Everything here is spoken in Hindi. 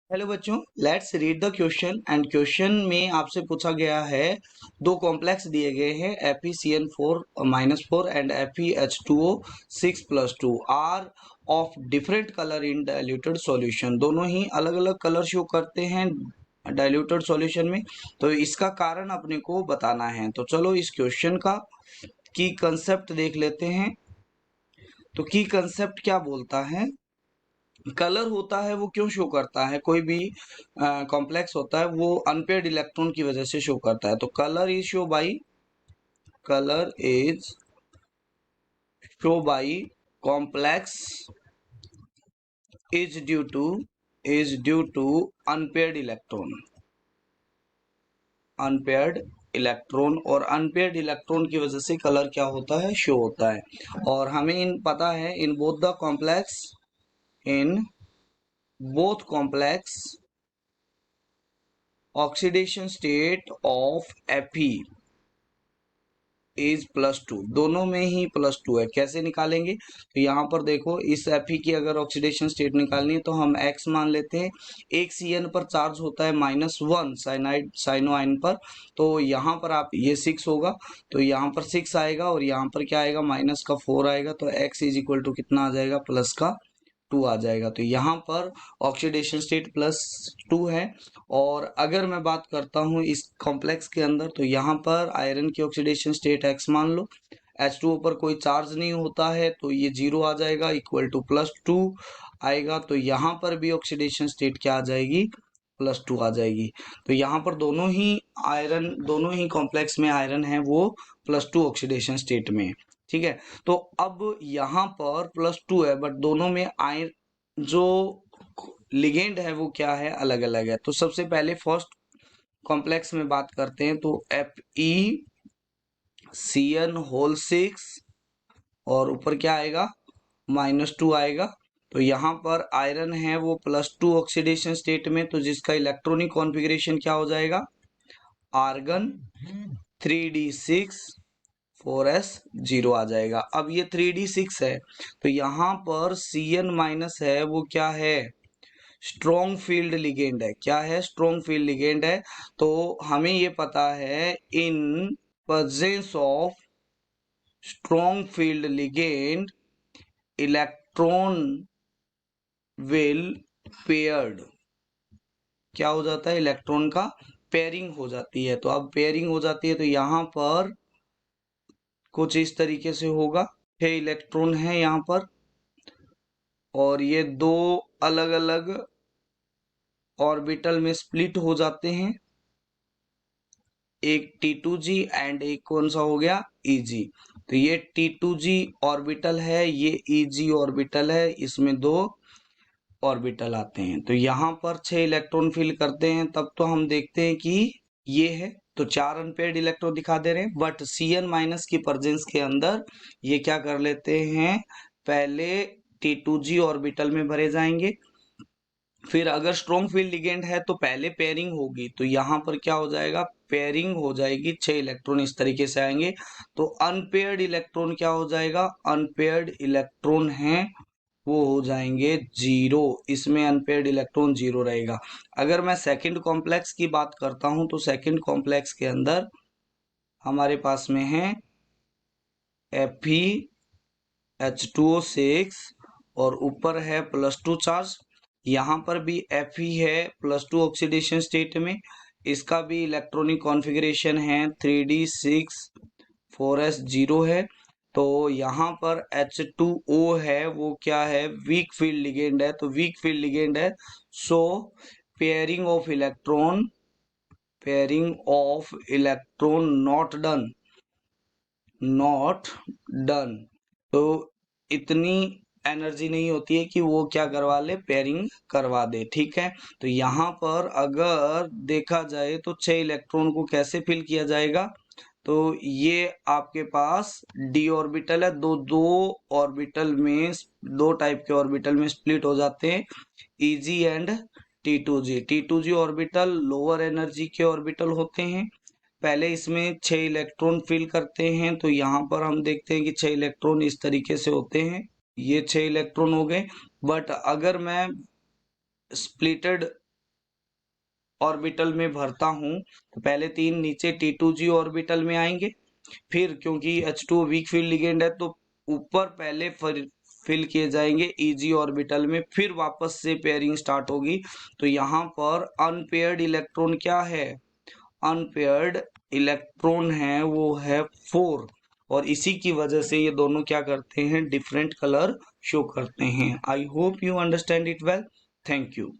हेलो बच्चों, let's read the question. And question में आपसे पूछा गया है, दो कॉम्प्लेक्स दिए गए हैं FeCN4-4 and FeH2O6+2 are of different colour in diluted solution. दोनों ही अलग अलग कलर शो करते हैं डाइल्यूटेड सॉल्यूशन में। तो इसका कारण अपने को बताना है। तो चलो इस क्वेश्चन का की कंसेप्ट देख लेते हैं। तो की कंसेप्ट क्या बोलता है, कलर होता है वो क्यों शो करता है, कोई भी कॉम्प्लेक्स होता है वो अनपेयर्ड इलेक्ट्रॉन की वजह से शो करता है। तो colour is show by complex is due to unpaired electron और अनपेयर्ड इलेक्ट्रॉन की वजह से कलर क्या होता है, शो होता है। और हमें इन पता है in both complex oxidation state of Fe is +2, दोनों में ही +2 है। कैसे निकालेंगे, तो यहाँ पर देखो इस Fe की अगर ऑक्सीडेशन स्टेट निकालनी है तो हम X मान लेते हैं। एक CN पर चार्ज होता है -1 साइनोआइन पर, तो यहाँ पर आप ये 6 होगा, तो यहाँ पर 6 आएगा और यहाँ पर क्या आएगा, -4 आएगा। तो X इज इक्वल टू कितना आ जाएगा, +2 आ जाएगा। तो यहाँ पर ऑक्सीडेशन स्टेट +2 है। और अगर मैं बात करता हूँ इस कॉम्प्लेक्स के अंदर, तो यहाँ पर आयरन की ऑक्सीडेशन स्टेट X मान लो, H2O पर कोई चार्ज नहीं होता है तो ये 0 आ जाएगा, इक्वल टू +2 आएगा। तो यहाँ पर भी ऑक्सीडेशन स्टेट क्या आ जाएगी, +2 आ जाएगी। तो यहाँ पर दोनों ही कॉम्प्लेक्स में आयरन है वो +2 ऑक्सीडेशन स्टेट में। ठीक है, तो अब यहाँ पर +2 है बट दोनों में आयरन जो लिगेंड है वो क्या है, अलग अलग है। तो सबसे पहले फर्स्ट कॉम्प्लेक्स में बात करते हैं। तो FeCN6 और ऊपर क्या आएगा, -2 आएगा। तो यहाँ पर आयरन है वो +2 ऑक्सीडेशन स्टेट में, तो जिसका इलेक्ट्रॉनिक कॉन्फ़िगरेशन क्या हो जाएगा, आर्गन 3d6 4s0 आ जाएगा। अब ये 3d6 है तो यहाँ पर Cn- है वो क्या है, स्ट्रॉन्ग फील्ड लिगेंड है। क्या है, स्ट्रॉन्ग फील्ड लिगेंड है। तो हमें ये पता है in presence of strong field ligand electron will paired, क्या हो जाता है, इलेक्ट्रॉन का पेयरिंग हो जाती है। तो अब पेयरिंग हो जाती है तो यहाँ पर कुछ इस तरीके से होगा, 6 इलेक्ट्रॉन है यहाँ पर और ये दो अलग अलग ऑर्बिटल में स्प्लिट हो जाते हैं, एक T2G एंड एक कौन सा हो गया, EG। तो ये T2G ऑर्बिटल है, ये EG ऑर्बिटल है, इसमें दो ऑर्बिटल आते हैं। तो यहाँ पर 6 इलेक्ट्रॉन फिल करते हैं, तब तो हम देखते हैं कि ये है तो 4 अनपेयर्ड इलेक्ट्रॉन दिखा दे रहे हैं। बट Cn- की प्रेजेंस के अंदर ये क्या कर लेते हैं, पहले T2G ऑर्बिटल में भरे जाएंगे, फिर अगर स्ट्रॉन्ग फील्ड लिगेंड है तो पहले पेयरिंग होगी, तो यहाँ पर क्या हो जाएगा, पेयरिंग हो जाएगी, 6 इलेक्ट्रॉन इस तरीके से आएंगे। तो अनपेयर्ड इलेक्ट्रॉन क्या हो जाएगा, अनपेयर्ड इलेक्ट्रॉन है वो हो जाएंगे 0, इसमें अनपेयर्ड इलेक्ट्रॉन 0 रहेगा। अगर मैं सेकंड कॉम्प्लेक्स की बात करता हूं तो सेकंड कॉम्प्लेक्स के अंदर हमारे पास में है FeH2O6 और ऊपर है +2 चार्ज, यहाँ पर भी Fe है +2 ऑक्सीडेशन स्टेट में, इसका भी इलेक्ट्रॉनिक कॉन्फ़िगरेशन है 3d6 4s0 है। तो यहाँ पर H2O है वो क्या है, वीक फील्ड लिगेंड है, तो वीक फील्ड लिगेंड है, so pairing of electron not done. तो इतनी एनर्जी नहीं होती है कि वो क्या करवा ले, पेयरिंग करवा दे। ठीक है, तो यहाँ पर अगर देखा जाए तो 6 इलेक्ट्रॉन को कैसे फिल किया जाएगा, तो ये आपके पास d ऑर्बिटल है, दो दो ऑर्बिटल में, दो टाइप के ऑर्बिटल में स्प्लिट हो जाते हैं, EG and T2G orbital lower energy के ऑर्बिटल होते हैं। पहले इसमें 6 इलेक्ट्रॉन फिल करते हैं, तो यहाँ पर हम देखते हैं कि 6 इलेक्ट्रॉन इस तरीके से होते हैं, ये 6 इलेक्ट्रॉन हो गए। बट अगर मैं स्प्लिटेड ऑर्बिटल में भरता हूं तो पहले 3 नीचे T2G ऑर्बिटल में आएंगे, फिर क्योंकि H2O वीक फील्ड लिगेंड है तो ऊपर पहले फिल किए जाएंगे Eg ऑर्बिटल में, फिर वापस से पेयरिंग स्टार्ट होगी। तो यहाँ पर अनपेयर्ड इलेक्ट्रॉन क्या है, अनपेयर्ड इलेक्ट्रॉन है वो है 4, और इसी की वजह से ये दोनों क्या करते हैं, डिफरेंट कलर शो करते हैं। I hope you understand it well. Thank you.